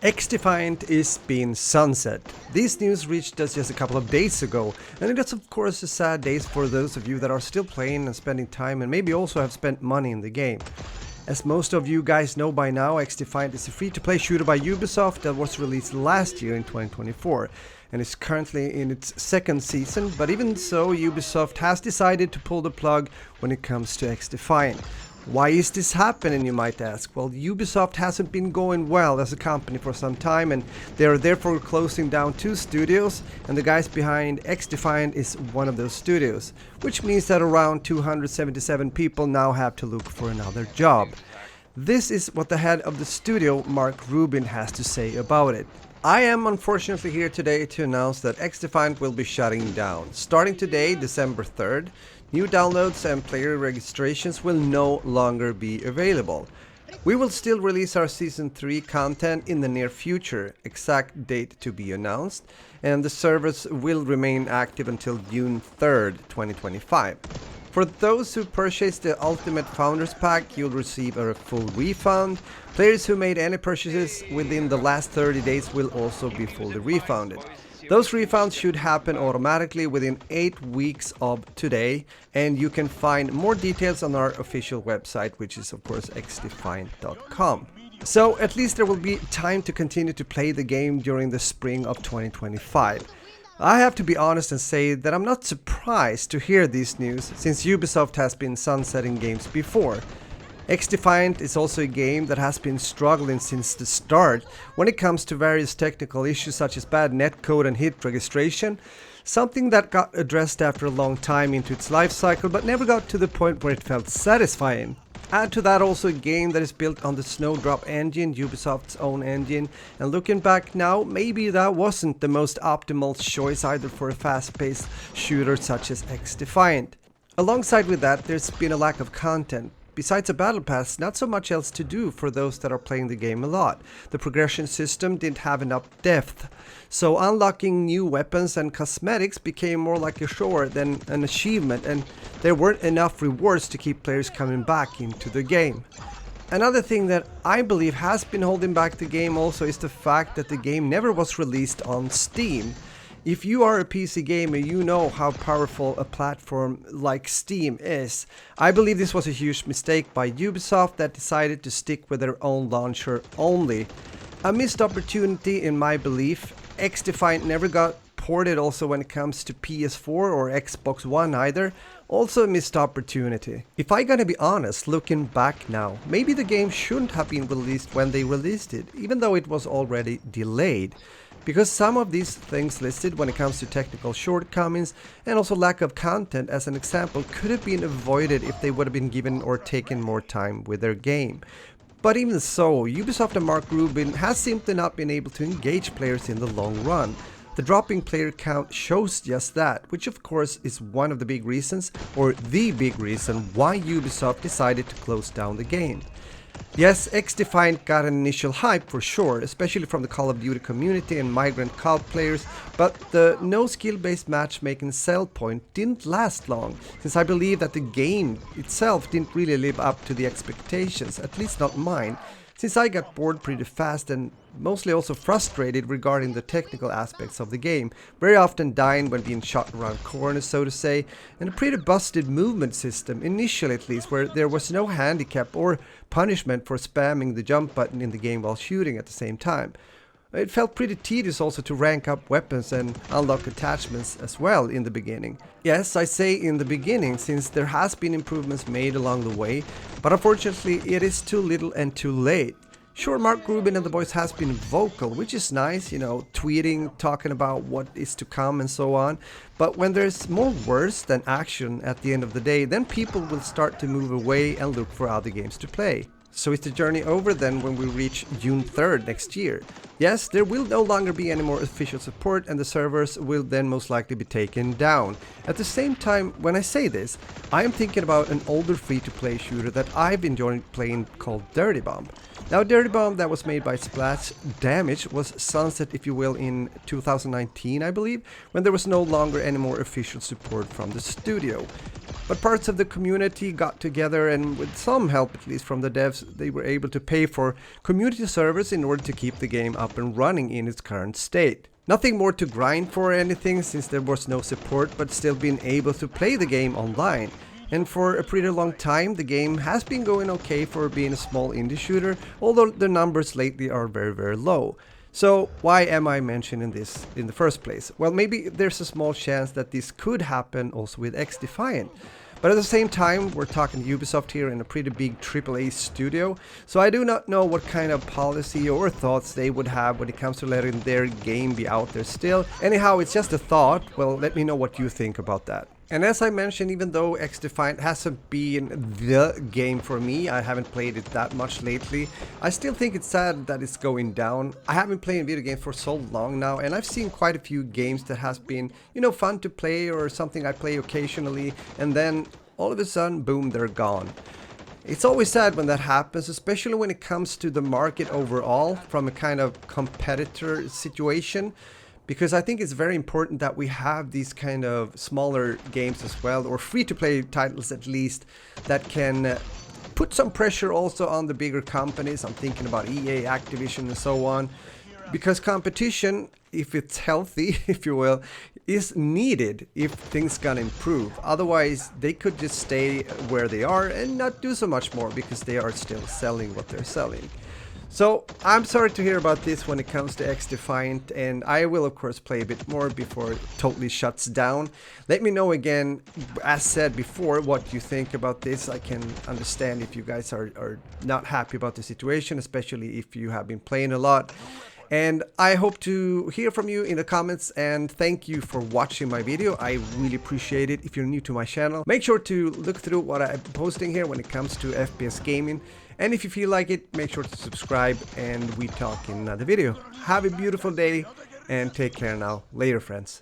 XDefiant is being sunset. This news reached us just a couple of days ago, and it is of course a sad day for those of you that are still playing and spending time and maybe also have spent money in the game. As most of you guys know by now, XDefiant is a free-to-play shooter by Ubisoft that was released last year in 2024 and is currently in its second season, but even so, Ubisoft has decided to pull the plug when it comes to XDefiant. Why is this happening, you might ask? Well, Ubisoft hasn't been going well as a company for some time, and they are therefore closing down 2 studios, and the guys behind XDefiant is one of those studios, which means that around 277 people now have to look for another job. This is what the head of the studio, Mark Rubin, has to say about it. I am unfortunately here today to announce that XDefiant will be shutting down. Starting today, December 3rd, new downloads and player registrations will no longer be available. We will still release our Season 3 content in the near future, exact date to be announced, and the servers will remain active until June 3rd, 2025. For those who purchase the Ultimate Founders Pack, you'll receive a full refund. Players who made any purchases within the last 30 days will also be fully refunded. Those refunds should happen automatically within 8 weeks of today, and you can find more details on our official website, which is of course xdefiant.com. So at least there will be time to continue to play the game during the spring of 2025. I have to be honest and say that I'm not surprised to hear this news, since Ubisoft has been sunsetting games before. XDefiant is also a game that has been struggling since the start when it comes to various technical issues such as bad netcode and hit registration, something that got addressed after a long time into its life cycle but never got to the point where it felt satisfying. Add to that also a game that is built on the Snowdrop engine, Ubisoft's own engine, and looking back now, maybe that wasn't the most optimal choice either for a fast-paced shooter such as XDefiant. Alongside with that, there's been a lack of content. Besides a battle pass, not so much else to do for those that are playing the game a lot. The progression system didn't have enough depth, so unlocking new weapons and cosmetics became more like a chore than an achievement, and there weren't enough rewards to keep players coming back into the game. Another thing that I believe has been holding back the game also is the fact that the game never was released on Steam. If you are a PC gamer, you know how powerful a platform like Steam is. I believe this was a huge mistake by Ubisoft that decided to stick with their own launcher only. A missed opportunity in my belief. XDefiant never got ported also when it comes to PS4 or Xbox One either. Also a missed opportunity. If I gotta be honest, looking back now, maybe the game shouldn't have been released when they released it, even though it was already delayed. Because some of these things listed when it comes to technical shortcomings and also lack of content as an example could have been avoided if they would have been given or taken more time with their game. But even so, Ubisoft and Mark Rubin has simply not been able to engage players in the long run. The dropping player count shows just that, which of course is one of the big reasons, or the big reason, why Ubisoft decided to close down the game. Yes, XDefiant got an initial hype for sure, especially from the Call of Duty community and migrant COD players, but the no skill-based matchmaking sell point didn't last long, since I believe that the game itself didn't really live up to the expectations, at least not mine, since I got bored pretty fast and mostly also frustrated regarding the technical aspects of the game, very often dying when being shot around corners, so to say, and a pretty busted movement system, initially at least, where there was no handicap or punishment for spamming the jump button in the game while shooting at the same time. It felt pretty tedious also to rank up weapons and unlock attachments as well in the beginning. Yes, I say in the beginning, since there has been improvements made along the way, but unfortunately it is too little and too late. Sure, Mark Rubin and the boys has been vocal, which is nice, you know, tweeting, talking about what is to come and so on, but when there's more words than action at the end of the day, then people will start to move away and look for other games to play. So is the journey over then when we reach June 3rd next year? Yes, there will no longer be any more official support and the servers will then most likely be taken down. At the same time, when I say this, I am thinking about an older free-to-play shooter that I've enjoyed playing called Dirty Bomb. Now Dirty Bomb, that was made by Splash Damage, was sunset, if you will, in 2019 I believe, when there was no longer any more official support from the studio. But parts of the community got together, and with some help at least from the devs, they were able to pay for community servers in order to keep the game up and running in its current state. Nothing more to grind for or anything, since there was no support, but still being able to play the game online. And for a pretty long time, the game has been going okay for being a small indie shooter, although the numbers lately are very low. So why am I mentioning this in the first place? Well, maybe there's a small chance that this could happen also with XDefiant. But at the same time, we're talking Ubisoft here in a pretty big AAA studio, so I do not know what kind of policy or thoughts they would have when it comes to letting their game be out there still. Anyhow, it's just a thought. Well, let me know what you think about that. And as I mentioned, even though XDefiant hasn't been the game for me, I haven't played it that much lately, I still think it's sad that it's going down. I have been playing video games for so long now, and I've seen quite a few games that has been, you know, fun to play or something I play occasionally, and then all of a sudden, boom, they're gone. It's always sad when that happens, especially when it comes to the market overall from a kind of competitor situation. Because I think it's very important that we have these kind of smaller games as well, or free-to-play titles at least, that can put some pressure also on the bigger companies. I'm thinking about EA, Activision and so on. Because competition, if it's healthy, if you will, is needed if things gonna improve. Otherwise, they could just stay where they are and not do so much more because they are still selling what they're selling. So I'm sorry to hear about this when it comes to XDefiant, and I will of course play a bit more before it totally shuts down. Let me know again, as said before, what you think about this. I can understand if you guys are not happy about the situation, especially if you have been playing a lot. And I hope to hear from you in the comments, and thank you for watching my video. I really appreciate it. If you're new to my channel, make sure to look through what I'm posting here when it comes to FPS gaming. And if you feel like it, make sure to subscribe, and we talk in another video. Have a beautiful day and take care now. Later, friends.